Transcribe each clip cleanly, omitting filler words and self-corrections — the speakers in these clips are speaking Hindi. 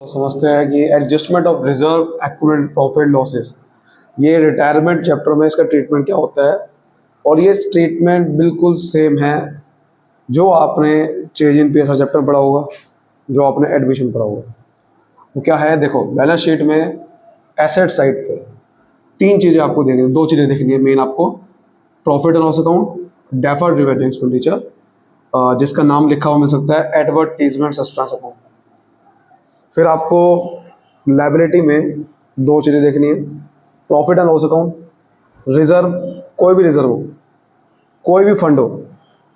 तो समझते हैं कि adjustment of reserve accurate profit losses, ये रिटायरमेंट चैप्टर में इसका ट्रीटमेंट क्या होता है। और ये ट्रीटमेंट बिल्कुल सेम है जो आपने चेंज इन पीएसआर चैप्टर पढ़ा होगा, जो आपने एडमिशन पढ़ा होगा। वो क्या है, देखो बैलेंस शीट में एसेट साइड पे तीन चीज़ें आपको देखनी है, दो चीज़ें देखनी है मेन आपको। Profit and loss account, deferred revenue expenditure, जिसका नाम लिखा हुआ मिल सकता है एडवर्टीजमेंट सस्पेंस अकाउंट। फिर आपको लायबिलिटी में दो चीज़ें देखनी है, profit and loss account, reserve, कोई भी रिजर्व हो, कोई भी फंड हो,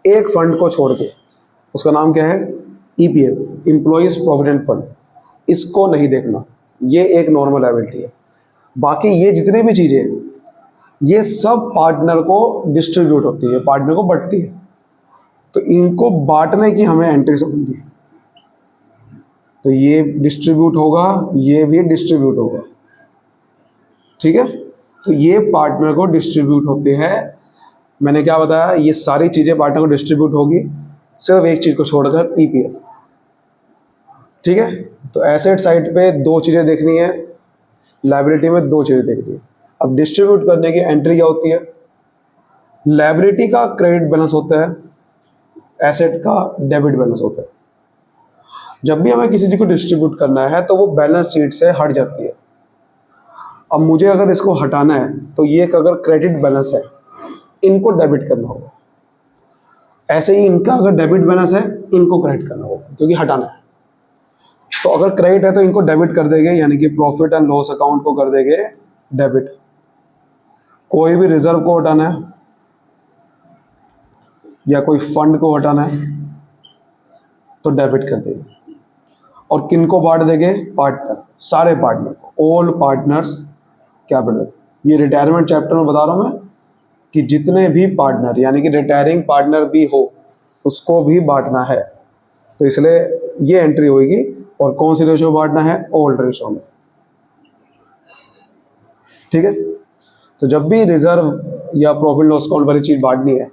एक फंड को छोड़ के, उसका नाम क्या है, ईपीएफ, एम्प्लॉइज प्रोविडेंट फंड, इसको नहीं देखना, ये एक नॉर्मल लायबिलिटी है। बाकी ये जितनी भी चीज़ें हैं ये सब पार्टनर को डिस्ट्रीब्यूट होती है, पार्टनर को बंटती है, तो इनको बांटने की हमें एंट्री समझनी है। तो ये डिस्ट्रीब्यूट होगा, ये भी डिस्ट्रीब्यूट होगा, ठीक है। तो ये पार्टनर को डिस्ट्रीब्यूट होते हैं। मैंने क्या बताया, ये सारी चीज़ें पार्टनर को डिस्ट्रीब्यूट होगी, सिर्फ एक चीज़ को छोड़कर, ईपीएफ, ठीक है। तो एसेट साइड पे दो चीज़ें देखनी है, लायबिलिटी में दो चीज़ें देखनी है। अब डिस्ट्रीब्यूट करने की एंट्री क्या होती है, लायबिलिटी का क्रेडिट बैलेंस होता है, एसेट का डेबिट बैलेंस होता है। जब भी हमें किसी चीज़ को डिस्ट्रीब्यूट करना है तो वो बैलेंस शीट से हट जाती है। अब मुझे अगर इसको हटाना है तो ये अगर क्रेडिट बैलेंस है, इनको डेबिट करना होगा, ऐसे ही इनका अगर डेबिट बैलेंस है, इनको क्रेडिट करना होगा क्योंकि हटाना है। तो अगर क्रेडिट है तो इनको डेबिट कर देंगे, यानी कि प्रॉफिट एंड लॉस अकाउंट को कर देंगे डेबिट। कोई भी रिजर्व को हटाना है या कोई फंड को हटाना है तो डेबिट कर देंगे। और किन को बांट देंगे, पार्टनर, सारे पार्टनर को, ऑल पार्टनर्स कैपिटल। ये रिटायरमेंट चैप्टर में बता रहा हूं मैं कि जितने भी पार्टनर, यानी कि रिटायरिंग पार्टनर भी हो, उसको भी बांटना है, तो इसलिए ये एंट्री होगी। और कौन सी रेशो बांटना है, ओल्ड रेशो में, ठीक है। तो जब भी रिजर्व या प्रॉफिट लॉस अकाउंट वाली चीज बांटनी है,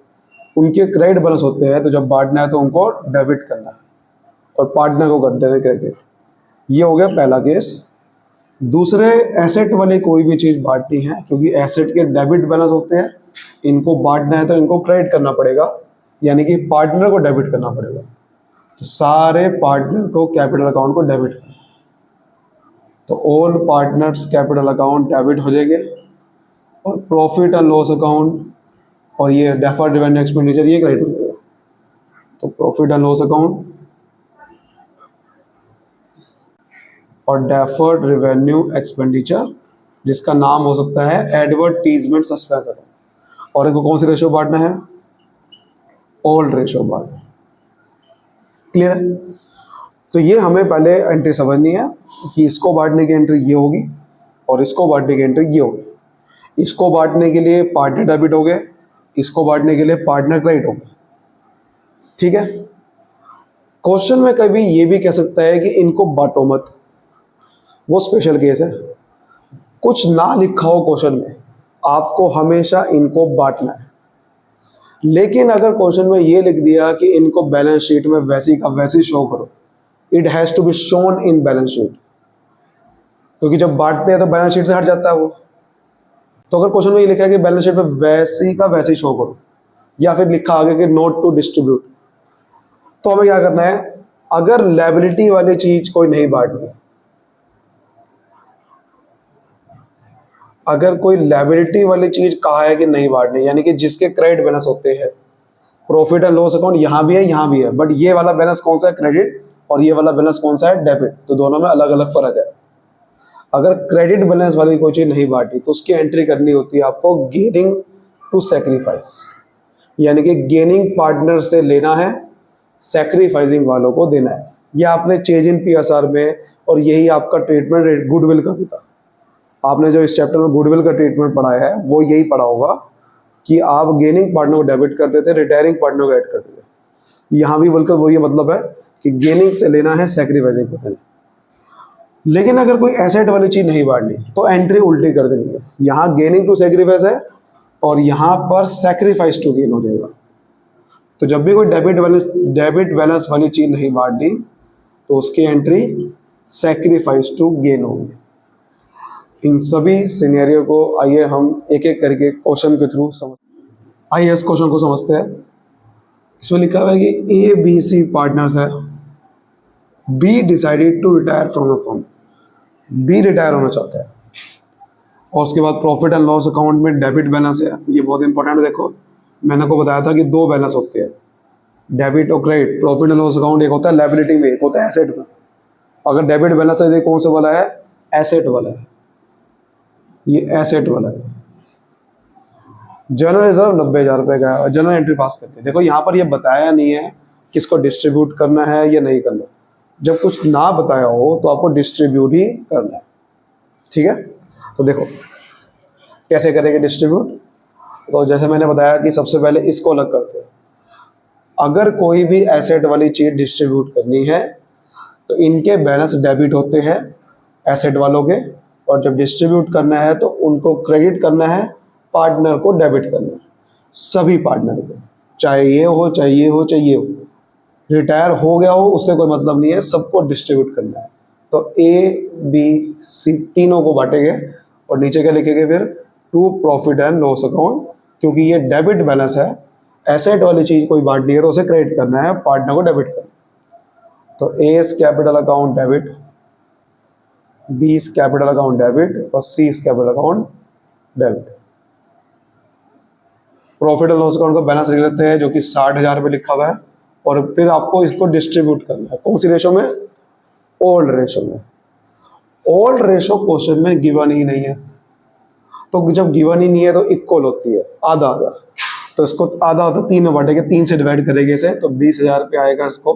उनके क्रेडिट बैलेंस होते हैं, तो जब बांटना है तो उनको डेबिट करना है और पार्टनर को कर देना क्रेडिट। ये हो गया पहला केस। दूसरे, एसेट वाली कोई भी चीज़ बांटनी है, क्योंकि एसेट के डेबिट बैलेंस होते हैं, इनको बांटना है तो इनको क्रेडिट करना पड़ेगा, यानी कि पार्टनर को डेबिट करना पड़ेगा। तो सारे पार्टनर को कैपिटल अकाउंट को डेबिट करना, तो all partners capital account debit हो जाएंगे। और प्रॉफिट एंड लॉस अकाउंट और ये डेफर्ड रेवेन्यू एक्सपेंडिचर, ये क्रेडिट हो जाएगा। तो प्रॉफिट एंड लॉस अकाउंट और डेफर्ड रेवेन्यू एक्सपेंडिचर, जिसका नाम हो सकता है एडवर्टीजमेंट सस्पेंस अकाउंट। और इनको कौन सी रेशो बांटना है, ओल्ड रेशो बांटना। क्लियर है। तो ये हमें पहले एंट्री समझनी है कि इसको बांटने की एंट्री ये होगी और इसको बांटने की एंट्री ये होगी। इसको बांटने के लिए पार्टनर डेबिट हो गए, इसको बांटने के लिए पार्टनर क्रेडिट हो गए, ठीक है। क्वेश्चन में कभी ये भी कह सकता है कि इनको बांटो मत, वो स्पेशल केस है। कुछ ना लिखा हो क्वेश्चन में, आपको हमेशा इनको बांटना है। लेकिन अगर क्वेश्चन में ये लिख दिया कि इनको बैलेंस शीट में वैसी का वैसी शो करो, it has to be shown in balance sheet, क्योंकि जब बांटते हैं तो बैलेंस शीट से हट जाता है वो। तो अगर क्वेश्चन में ये लिखा है कि बैलेंस शीट में वैसी का वैसी शो करो, या फिर लिखा आगे कि नोट टू डिस्ट्रीब्यूट, तो हमें क्या करना है, अगर लायबिलिटी वाली चीज कोई नहीं बांटनी, अगर कोई लायबिलिटी वाली चीज कहा है कि नहीं बांटनी, यानी कि जिसके क्रेडिट बैलेंस होते हैं, प्रॉफिट एंड लॉस अकाउंट यहां भी है यहां भी है, बट ये वाला बैलेंस कौन सा है, क्रेडिट, और ये वाला बैलेंस कौन सा है, डेबिट, तो दोनों में अलग अलग फर्क है। अगर क्रेडिट बैलेंस वाली कोई चीज नहीं बांटी तो उसकी एंट्री करनी होती है आपको गेनिंग टू सेक्रीफाइस, यानी कि गेनिंग पार्टनर से लेना है, सेक्रीफाइसिंग वालों को देना है। यह आपने चेंज इन पीएसआर में, और यही आपका ट्रीटमेंट गुडविल का भी था। आपने जो इस चैप्टर में गुडविल का ट्रीटमेंट पढ़ाया है वो यही पढ़ा होगा कि आप गेनिंग पार्टनर को डेबिट करते थे, रिटायरिंग पार्टनर को ऐड करते थे। यहाँ भी बोलकर वो ये मतलब है कि गेनिंग से लेना है, सेक्रीफाइसिंग को देना। लेकिन अगर कोई एसेट वाली चीज नहीं बांटनी तो एंट्री उल्टी कर देनी है, यहाँ गेनिंग टू सेक्रीफाइस है और यहाँ पर सेक्रीफाइस टू गेन हो जाएगा। तो जब भी कोई डेबिट बैलेंस वाली चीज नहीं बांटनी तो उसकी एंट्री सेक्रीफाइस टू गेन होंगे। इन सभी सिनेरियो को आइए हम एक एक करके क्वेश्चन के थ्रू समझ। आइए इस क्वेश्चन को समझते हैं। इसमें लिखा हुआ है कि ए बी सी पार्टनर्स है। B decided to retire from the firm. B retire होना चाहता है और उसके बाद प्रॉफिट एंड लॉस अकाउंट में डेबिट बैलेंस है। ये बहुत इंपॉर्टेंट है। देखो मैंने को बताया था कि दो बैलेंस होते हैं, डेबिट और credit. Profit and loss account एक होता है लायबिलिटी में, एक होता है एसेट में। अगर डेबिट बैलेंस है, कौन सा वाला है? एसेट वाला है। ये एसेट वाला है। जनरल रिजर्व 90,000 रुपये का है और जनरल एंट्री पास करके देखो यहाँ पर ये बताया नहीं है किसको डिस्ट्रीब्यूट करना है या नहीं करना। जब कुछ ना बताया हो तो आपको डिस्ट्रीब्यूट ही करना है, ठीक है। तो देखो कैसे करेंगे डिस्ट्रीब्यूट। तो जैसे मैंने बताया कि सबसे पहले इसको अलग करते हैं। अगर कोई भी एसेट वाली चीज डिस्ट्रीब्यूट करनी है तो इनके बैलेंस डेबिट होते हैं एसेट वालों के, और जब डिस्ट्रीब्यूट करना है तो उनको क्रेडिट करना है, पार्टनर को डेबिट करना है, सभी पार्टनर को, चाहे ये हो चाहे ये हो चाहे ये हो। रिटायर हो गया हो उससे कोई मतलब नहीं है, सबको डिस्ट्रीब्यूट करना है। तो ए बी सी तीनों को बांटेंगे और नीचे क्या लिखेंगे फिर? To profit and loss account, क्योंकि ये डेबिट बैलेंस है। एसेट वाली चीज कोई बांटनी है तो उसे क्रेडिट करना है, पार्टनर को डेबिट करना है। तो A is capital account debit, B is capital account debit और C is capital account debit. Profit and loss account का बैलेंस लिख लेते हैं जो कि 60,000 रुपये लिखा हुआ है, और फिर आपको इसको डिस्ट्रीब्यूट करना है। कौन सी रेशो में? ओल्ड रेशो में। ओल्ड रेशो क्वेश्चन में गिवन ही नहीं है, तो जब गिवन ही नहीं है तो इक्वल होती है, आधा आधा। तो इसको आधा आधा 3 में बांटेंगे, 3 से डिवाइड करेंगे इसे, तो 20,000 रुपये आएगा इसको,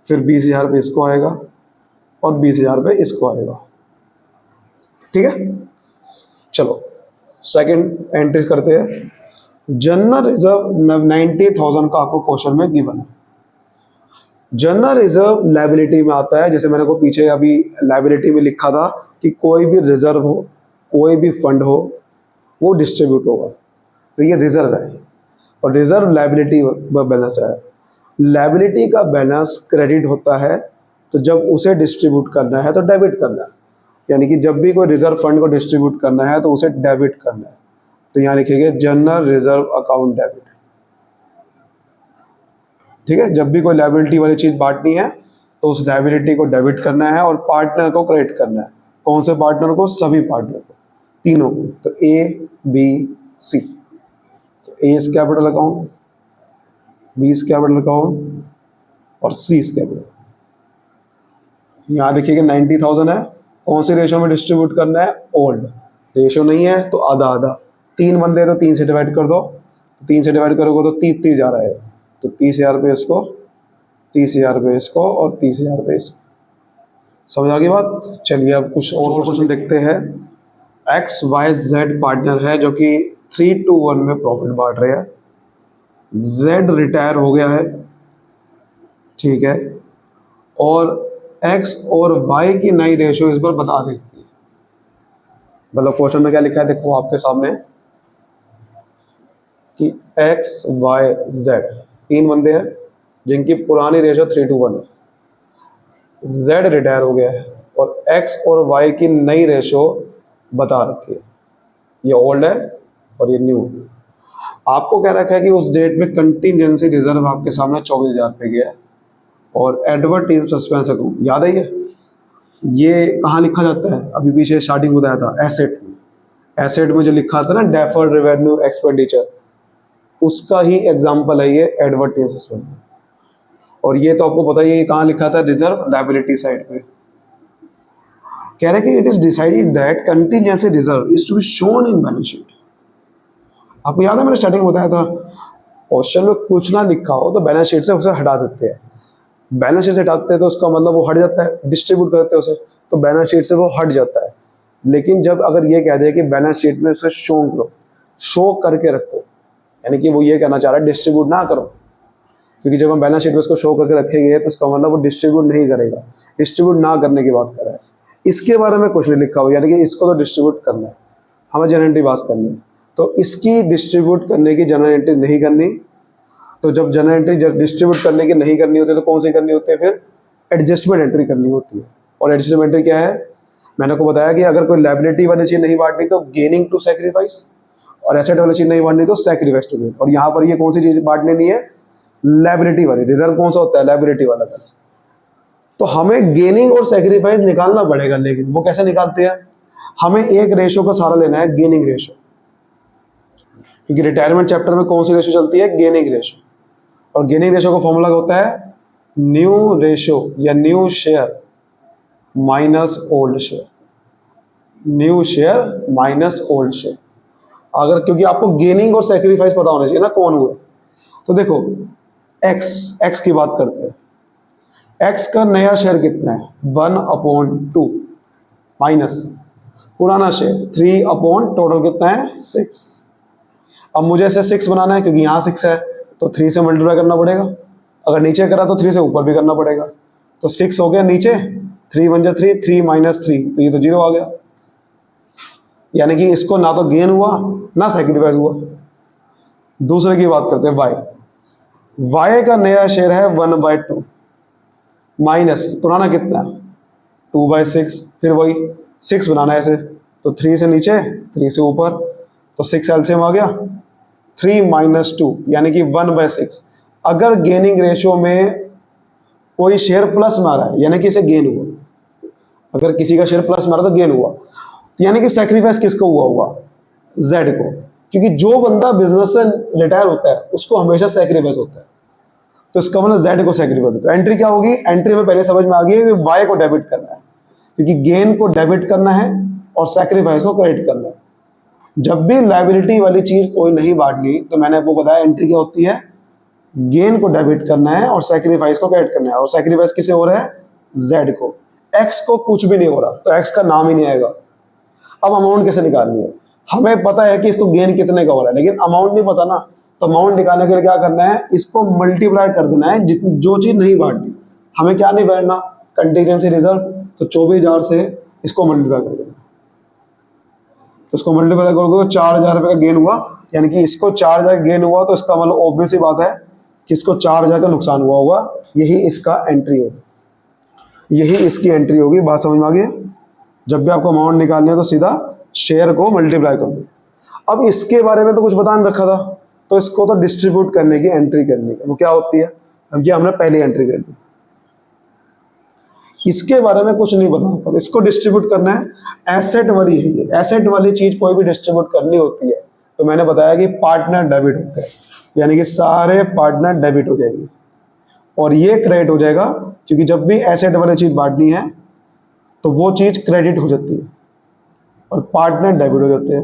फिर 20,000 रुपये इसको आएगा और 20,000 रुपये इसको आएगा, ठीक है। चलो सेकंड एंट्री करते हैं। जनरल रिजर्व 90,000 का आपको क्वेश्चन में गिवन है। जनरल रिजर्व लायबिलिटी में आता है। जैसे मैंने को पीछे अभी लायबिलिटी में लिखा था कि कोई भी रिजर्व हो, कोई भी फंड हो, वो डिस्ट्रीब्यूट होगा, तो ये रिजर्व है और रिजर्व लायबिलिटी बैलेंस है। लायबिलिटी का बैलेंस क्रेडिट होता है, तो जब उसे डिस्ट्रीब्यूट करना है तो डेबिट करना है, यानी कि जब भी कोई रिजर्व फंड को डिस्ट्रीब्यूट करना है तो उसे डेबिट करना है। तो यहाँ लिखेंगे जनरल रिजर्व अकाउंट डेबिट, ठीक है। जब भी कोई लायबिलिटी वाली चीज बांटनी है तो उस लायबिलिटी को डेबिट करना है और पार्टनर को क्रेडिट करना है। कौन से पार्टनर को? सभी पार्टनर को, तीनों को। तो A B C, A is capital account, B is capital account और सी इज कैपिटल। यहाँ देखिएगा 90,000 है। कौन सी रेशो में डिस्ट्रीब्यूट करना है? ओल्ड रेशो नहीं है तो आधा आधा। 3 बंदे तो 3 से डिवाइड कर दो, 3 से डिवाइड करोगे तो 30,000 आएगा। तो 30,000 रुपये इसको, 30,000 रुपये इसको और 30,000 रुपये इसको। समझ आ गई बात? चलिए अब कुछ और क्वेश्चन देखते हैं। एक्स वाई जेड पार्टनर है जो कि 3-1 में प्रॉफिट बांट रहे हैं। जेड रिटायर हो गया है, ठीक है, और एक्स और वाई की नई रेशियो इस पर बता देती है। मतलब क्वेश्चन में क्या लिखा है देखो आपके सामने कि एक्स वाई जेड 3 बंदे हैं जिनकी पुरानी रेशियो 3-1 है। जेड रिटायर हो गया है और एक्स और वाई की नई रेशियो बता रखी है। ये ओल्ड है और ये न्यू। आपको क्या रखा है कि उस डेट में कंटिजेंसी रिजर्व आपके सामने 24,000 पे गया है और एडवर्टीज सस्पेंस अकाउंट याद है ये कहाँ लिखा जाता है? अभी पीछे स्टार्टिंग बताया था एसेट में। एसेट में जो लिखा था ना डेफर्ड रेवेन्यू एक्सपेंडिचर, उसका ही एग्जांपल है ये एडवर्टीज सस्पेंस। और ये तो आपको पता ही है कहाँ लिखा था? रिजर्व लायबिलिटी साइड पे। कह रहे हैं कि it is decided that contingency reserve is to be shown in balance sheet. आपको याद है मैंने स्टार्टिंग में बताया था क्वेश्चन में कुछ ना लिखा हो तो बैलेंस शीट से उसे हटा देते हैं। बैलेंस शीट से हटाते हैं तो उसका मतलब वो हट जाता है, डिस्ट्रीब्यूट करते हैं उसे, तो बैलेंस शीट से वो हट जाता है। लेकिन जब अगर ये कह दे कि बैलेंस शीट में उसे शो करो, शो करके रखो, यानी कि वो ये कहना चाह रहा है डिस्ट्रीब्यूट ना करो, क्योंकि जब हम बैलेंस शीट में उसको शो करके रखेंगे तो उसका मतलब वो डिस्ट्रीब्यूट नहीं करेगा। डिस्ट्रीब्यूट ना करने की बात कर रहा है। इसके बारे में कुछ नहीं लिखा हुआ, यानी कि इसको तो डिस्ट्रीब्यूट करना है, हमें जनरल एंट्री पास करनी है, तो इसकी डिस्ट्रीब्यूट करने की जनरल एंट्री नहीं करनी। तो जब जनरल एंट्री डिस्ट्रीब्यूट करने की नहीं करनी होती तो कौन सी करनी होती है? फिर एडजस्टमेंट एंट्री करनी होती है। और एडिशनल एंट्री क्या है, मैंने आपको बताया कि अगर कोई लायबिलिटी वाली चीज नहीं बांटनी तो गेनिंग टू सैक्रिफाइस, और एसेट वाली चीज नहीं बांटनी तो सैक्रिफाइस टू गेन। और यहाँ पर ये कौन सी चीज बांटनी नहीं है, लायबिलिटी वाली। रिजर्व कौन सा होता है, लायबिलिटी वाला। तो हमें गेनिंग और सैक्रिफाइस निकालना पड़ेगा, लेकिन वो कैसे निकालते हैं, हमें एक रेशो का सहारा लेना है, गेनिंग रेशो, क्योंकि रिटायरमेंट चैप्टर में कौन सी रेशो चलती है, गेनिंग रेशो। और गेनिंग रेशो का फॉर्मूला होता है न्यू रेशो या new share minus old share, new share minus old share. अगर क्योंकि आपको गेनिंग और सैक्रिफाइस पता होना चाहिए ना कौन हुआ। तो देखो एक्स की बात करते हैं, एक्स का नया शेयर कितना है, 1/2 माइनस पुराना शेयर 3 टोटल कितना है 6। अब मुझे ऐसे 6 बनाना है, क्योंकि यहाँ 6 है तो 3 से मल्टीप्लाई करना पड़ेगा, अगर नीचे करा तो 3 से ऊपर भी करना पड़ेगा। तो 6 हो गया नीचे, 3 बन जा 3, 3 माइनस 3 तो ये तो 0 आ गया, यानी कि इसको ना तो गेन हुआ ना सैक्रिफाइस हुआ। दूसरे की बात करते हैं वाई, वाई का नया शेयर है 1/2 माइनस पुराना कितना 2/6, फिर वही 6 बनाना है ऐसे, तो 3 से नीचे 3 से ऊपर, तो 6 एलसीएम आ गया, 3 माइनस 2 यानी कि 1/6। अगर गेनिंग रेशियो में कोई शेयर प्लस में आ रहा है यानी कि इसे गेन हुआ, अगर किसी का शेयर प्लस में आ रहा तो गेन हुआ, यानी कि सैक्रिफाइस किसको हुआ होगा, जेड को, क्योंकि जो बंदा बिजनेस से रिटायर होता है उसको हमेशा सैक्रिफाइस होता है, तो इसका मतलब जेड को सैक्रिफाइस होता है। एंट्री क्या होगी, एंट्री में पहले समझ में आ गई है कि वाई को डेबिट करना है, क्योंकि गेन को डेबिट करना है और सैक्रिफाइस को क्रेडिट करना है। जब भी लायबिलिटी वाली चीज कोई नहीं बांटनी तो मैंने आपको बताया एंट्री क्या होती है, गेन को डेबिट करना है और सैक्रिफाइस को क्रेडिट करना है, और सैक्रिफाइस किसे हो रहा है, जेड को। एक्स को कुछ भी नहीं हो रहा तो एक्स का नाम ही नहीं आएगा। अब अमाउंट कैसे निकालनी है, हमें पता है कि इसको गेन कितने का हो रहा है, लेकिन अमाउंट नहीं पता ना, तो अमाउंट निकालने के लिए क्या करना है, इसको मल्टीप्लाई कर देना है जितनी जो चीज नहीं बांटनी। हमें क्या नहीं बांटना, कंटीजेंसी रिजर्व, तो 24,000 से इसको मल्टीप्लाई कर देना, तो इसको मल्टीप्लाई करोगे तो 4,000 रुपये का गेन हुआ, यानी कि इसको 4,000 गेन हुआ, तो इसका मतलब ऑब्वियस ही बात है कि इसको 4,000 का नुकसान हुआ होगा। यही इसका एंट्री होगी, यही इसकी एंट्री होगी। बात समझ में आ गई। जब भी आपको अमाउंट निकालनी है तो सीधा शेयर को मल्टीप्लाई कर दो। अब इसके बारे में तो कुछ बता नहीं रखा था, तो इसको तो डिस्ट्रीब्यूट करने की एंट्री करनी है, वो क्या होती है, अब ये हमने पहली एंट्री कर दी। इसके बारे में कुछ नहीं बता रखा, इसको डिस्ट्रीब्यूट करना है, एसेट वाली है ये, एसेट वाली चीज कोई भी डिस्ट्रीब्यूट करनी होती है तो मैंने बताया कि पार्टनर डेबिट होता है, यानी कि सारे पार्टनर डेबिट हो जाएंगे और ये क्रेडिट हो जाएगा, क्योंकि जब भी एसेट वाली चीज बांटनी है तो वो चीज क्रेडिट हो जाती है और पार्टनर डेबिट हो जाते हैं।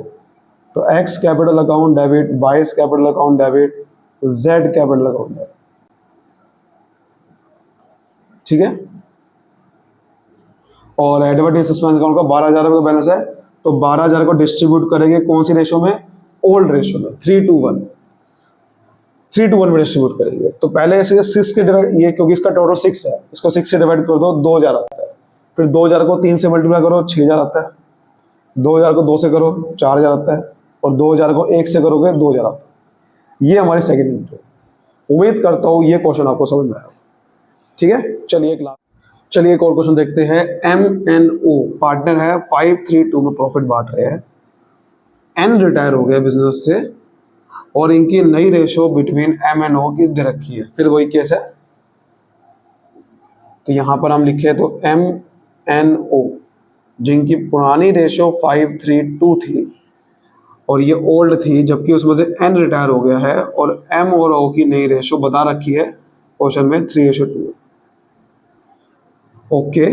तो X capital account debit, Y capital account debit, Z capital account debit, ठीक है। और एडवर्टाइज सस्पेंस अकाउंट का 12,000 रुपये का बैलेंस है, तो 12,000 को डिस्ट्रीब्यूट करेंगे कौन सी रेशो में, ओल्ड रेशो में, 3:1, 3:1 में डिस्ट्रीब्यूट करेंगे। तो पहले इसे 6 के डिवाइड, ये क्योंकि इसका टोटल 6 है, इसको 6 से डिवाइड कर दो, 2,000 आता है। फिर 2,000 को 3 से मल्टीप्लाई करो, 6,000 आता है। 2,000 को 2 से करो, 4,000 आता है। और 2,000 को 1 से करोगे, 2,000 आता है। ये हमारी सेकेंड एंट्री। उम्मीद करता हूँ ये क्वेश्चन आपको समझ में आया, ठीक है। चलिए एक और क्वेश्चन देखते हैं। MNO पार्टनर है, 532 में प्रॉफिट बांट रहे हैं। एन रिटायर हो गया बिजनेस से और इनकी नई रेशो बिटवीन MNO की दे रखी है। फिर वही केस है, तो यहां पर हम लिखे तो MNO जिनकी पुरानी रेशो 532 थी और ये ओल्ड थी, जबकि उसमें से एन रिटायर हो गया है, और एम और ओ की नई रेशो बता रखी है क्वेश्चन में 3:2। ओके,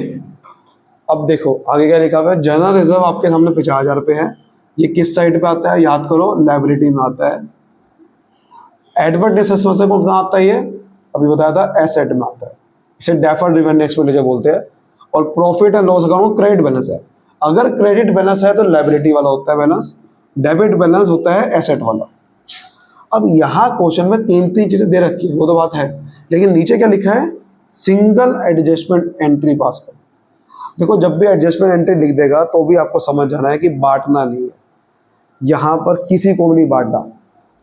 अब देखो आगे क्या लिखा हुआ है। जनरल रिजर्व आपके सामने 50,000 रुपये है। ये किस साइड पे आता है, याद करो, लायबिलिटी में आता है। एडवर्ड डिसेसमेंट से कहाँ आता है, ये अभी बताया था, एसेट में आता है। इसे डेफर्ड रेवेन्यू एक्सपेंडिचर बोलते हैं। और profit and loss account credit balance है। अगर क्रेडिट बैलेंस है तो लायबिलिटी वाला होता है बैलेंस, डेबिट बैलेंस होता है एसेट वाला। अब यहाँ क्वेश्चन में 3 चीजें दे रखी है, वो तो बात है, लेकिन नीचे क्या लिखा है, सिंगल एडजस्टमेंट एंट्री पास कर। देखो जब भी एडजस्टमेंट एंट्री लिख देगा तो भी आपको समझ जाना है कि बांटना नहीं है, यहाँ पर किसी को भी नहीं बांटना,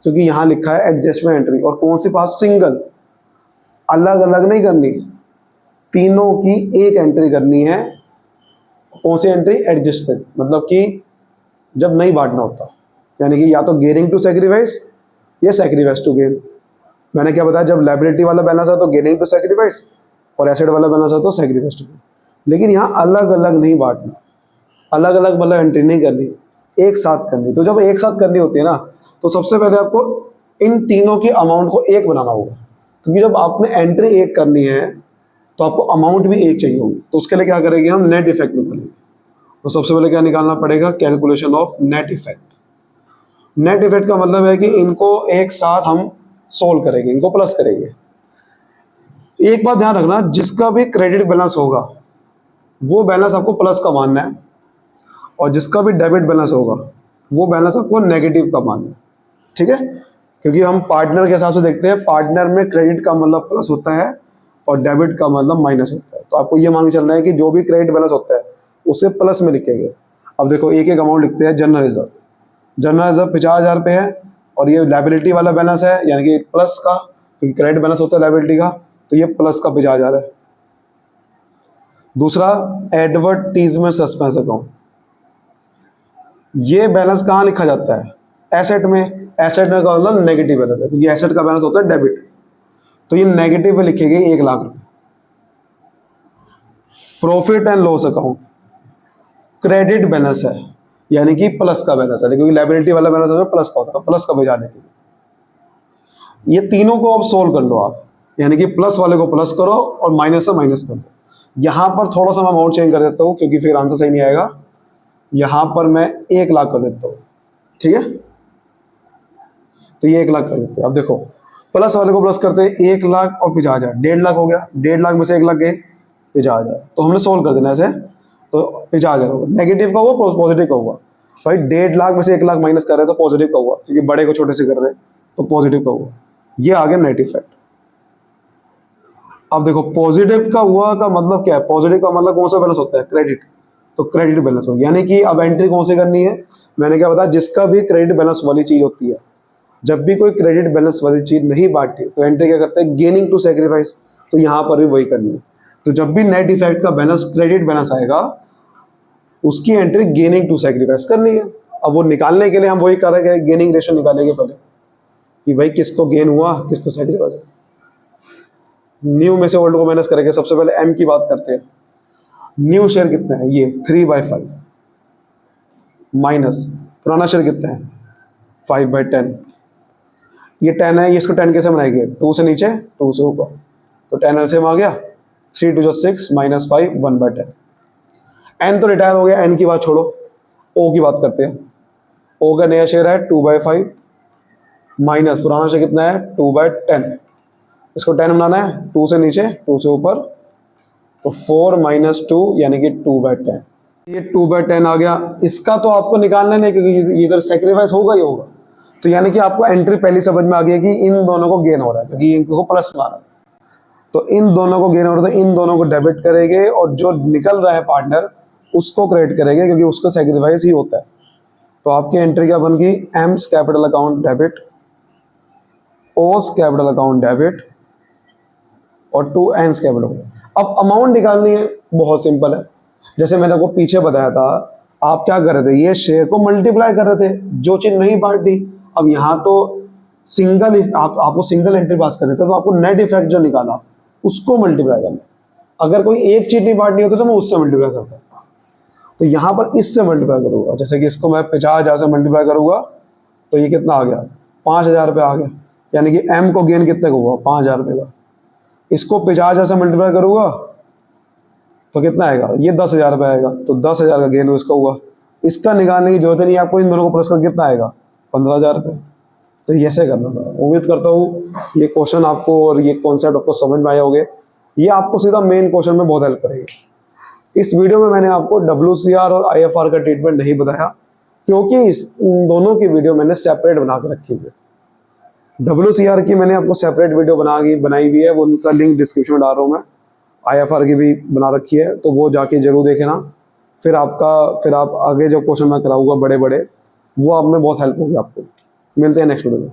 क्योंकि यहाँ लिखा है एडजस्टमेंट एंट्री। और कौन सी पास, सिंगल, अलग अलग नहीं करनी, तीनों की एक एंट्री करनी है। कौन सी एंट्री? एडजस्टमेंट, मतलब कि जब नहीं बांटना होता, यानी कि या तो गेनिंग टू सेक्रीफाइस या सेक्रीफाइस टू गेन। मैंने क्या बताया, जब लायबिलिटी वाला बैलेंस है तो गेनिंग टू सेक्रीफाइस, और एसेट वाला बैलेंस है तो सेक्रीफाइस टू गेन। लेकिन यहाँ अलग अलग नहीं बांटना, अलग अलग मतलब एंट्री नहीं करनी, एक साथ करनी। तो जब एक साथ करनी होती है ना, तो सबसे पहले आपको इन तीनों की अमाउंट को एक बनाना होगा, क्योंकि जब आपने एंट्री एक करनी है तो आपको अमाउंट भी एक चाहिए होगी। तो उसके लिए क्या करेंगे हम? नेट इफेक्ट निकालेंगे। तो सबसे पहले क्या निकालना पड़ेगा? Calculation of net effect. Net effect का मतलब है कि इनको एक साथ हम सोल्व करेंगे, इनको प्लस करेंगे। एक बात ध्यान रखना, जिसका भी क्रेडिट बैलेंस होगा वो बैलेंस आपको प्लस का मानना है, और जिसका भी डेबिट बैलेंस होगा वो बैलेंस आपको नेगेटिव का मानना है। ठीक है, क्योंकि हम पार्टनर के हिसाब से देखते हैं, पार्टनर में क्रेडिट का मतलब प्लस होता है और डेबिट का मतलब माइनस होता है। तो आपको ये मान के चलना है कि जो भी क्रेडिट बैलेंस होता है उसे प्लस में लिखेंगे। अब देखो एक एक अमाउंट लिखते हैं। जनरल रिजर्व, जनरल रिजर्व 50,000 रुपये है, और ये लायबिलिटी वाला बैलेंस है, यानी कि प्लस का, क्योंकि क्रेडिट बैलेंस होता है लायबिलिटी का, तो ये प्लस का 50,000 है। दूसरा एडवर्टीजमेंट सस्पेंस अकाउंट, ये बैलेंस कहाँ लिखा जाता है? एसेट में। एसेट में का मतलब नेगेटिव बैलेंस है, क्योंकि एसेट का बैलेंस होता है डेबिट, तो ये नेगेटिव में लिखेंगे 1,00,000 रुपये। Profit and loss account, credit balance है, यानी कि प्लस का बैलेंस है, क्योंकि लायबिलिटी वाला बैलेंस है प्लस का होता है, प्लस का भेजाने के लिए। ये तीनों को अब सोल्व कर लो आप, यानी कि प्लस वाले को प्लस करो और माइनस से माइनस कर दो। यहां पर थोड़ा सा मैं अमाउंट चेंज कर देता हूं, क्योंकि फिर आंसर सही नहीं आएगा। यहां पर मैं 1,00,000 कर देता हूं, ठीक है? तो ये 1,00,000 कर देते हैं। अब देखो प्लस वाले को प्लस करते हैं, 1,00,000 और 50,000, 1,50,000 हो गया। 1,50,000 में से 1,00,000 गए, 50,000, तो हमने सोल्व कर देना ऐसे। तो 50,000 होगा, नेगेटिव का हुआ पॉजिटिव का हुआ। भाई 1,50,000 में से 1,00,000 माइनस कर रहे हैं तो पॉजिटिव का हुआ, क्योंकि बड़े को छोटे से कर रहे हैं तो पॉजिटिव का हुआ। ये आ गया नेट इफेक्ट। अब देखो पॉजिटिव का हुआ का मतलब क्या है? पॉजिटिव का मतलब कौन सा बैलेंस होता है? क्रेडिट, तो क्रेडिट बैलेंस हो, यानी कि अब एंट्री कौन सी करनी है? मैंने क्या बताया, जिसका भी क्रेडिट बैलेंस वाली चीज होती है, जब भी कोई क्रेडिट बैलेंस वाली चीज नहीं बांटती तो एंट्री क्या करते हैं? Gaining to sacrifice. तो यहाँ पर भी वही करनी है। तो जब भी नेट इफेक्ट का बैलेंस क्रेडिट बैलेंस आएगा, उसकी एंट्री गेनिंग टू सेक्रीफाइस करनी है। अब वो निकालने के लिए हम वही करेंगे, गेनिंग रेशियो निकालेंगे पहले, कि भाई किसको गेन हुआ किसको सेक्रीफाइस। न्यू में से ओल्ड को माइनस करेंगे। सबसे पहले एम की बात करते हैं। न्यू शेयर कितना है? ये 3/5 माइनस पुराना शेयर कितना है? 5/10। ये 10 है, ये इसको 10 कैसे बनाएंगे? 2 से नीचे 2 से ऊपर, तो 10 एलसीएम आ गया। 3 2 6 माइनस 5 1/10। एन तो रिटायर हो गया, एन की बात छोड़ो, ओ की बात करते हैं। ओ का नया शेयर है 2/5 माइनस पुराना शेयर कितना है? 2/10। इसको 10 बनाना है, 2 से नीचे 2 से ऊपर, तो 4 माइनस 2 यानी कि 2/10। ये 2/10 आ गया। इसका तो आपको निकालना नहीं, क्योंकि ये तो सेक्रीफाइस होगा ही होगा। तो यानी कि आपको एंट्री पहली समझ में आ गई कि इन दोनों को गेन हो रहा है, क्योंकि इनको प्लस मारा है। तो इन दोनों को गेन हो रहा है, तो इन दोनों को डेबिट करेंगे, और जो निकल रहा है पार्टनर उसको क्रेडिट करेंगे, क्योंकि उसका सेक्रीफाइस ही होता है। तो आपकी एंट्री क्या बन गई? एम्स कैपिटल अकाउंट डेबिट, ओस कैपिटल अकाउंट डेबिट, और 2 एंस कैपिटल। अब अमाउंट निकालनी है, बहुत सिंपल है। जैसे मैंने आपको पीछे बताया था, आप क्या कर रहे थे? ये शेयर को मल्टीप्लाई कर रहे थे, जो चीज नहीं बांटी। अब यहाँ तो सिंगल, आपको सिंगल एंट्री पास करनी था, तो आपको नेट इफेक्ट जो निकाला उसको मल्टीप्लाई करना। अगर कोई एक चीज नहीं बांटनी होती तो मैं उससे मल्टीप्लाई करता। तो यहाँ पर इससे मल्टीप्लाई करूंगा। जैसे कि इसको मैं 50,000 से मल्टीप्लाई करूंगा, तो ये कितना आ गया? 5,000 रुपये आ गया। यानी कि एम को गेन कितने का हुआ? 5,000 रुपये का। इसको 50,000 से मल्टीप्लाई करूंगा तो कितना आएगा? ये 10,000 रुपये आएगा। तो 10,000 का गेन इसका हुआ। इसका निकालने की जरूरत नहीं आपको, इन दोनों को प्लस कर कितना आएगा? 15,000 रुपये। तो ये ऐसे करना था। उम्मीद करता हूँ ये क्वेश्चन आपको और ये कॉन्सेप्ट आपको समझ में आए होंगे। ये आपको सीधा मेन क्वेश्चन में बहुत हेल्प करेगी। इस वीडियो में मैंने आपको WCR और IFR का ट्रीटमेंट नहीं बताया, क्योंकि इन दोनों की वीडियो मैंने सेपरेट बना के रखी हुई है। WCR की मैंने आपको सेपरेट वीडियो बनाई हुई है, वो उनका लिंक डिस्क्रिप्शन में डाल रहा हूँ मैं। IFR की भी बना रखी है, तो वो जाके जरूर देखना। फिर आप आगे जो क्वेश्चन मैं कराऊंगा बड़े बड़े, वो आप में बहुत हेल्प होगी आपको। मिलते हैं नेक्स्ट वीडियो में।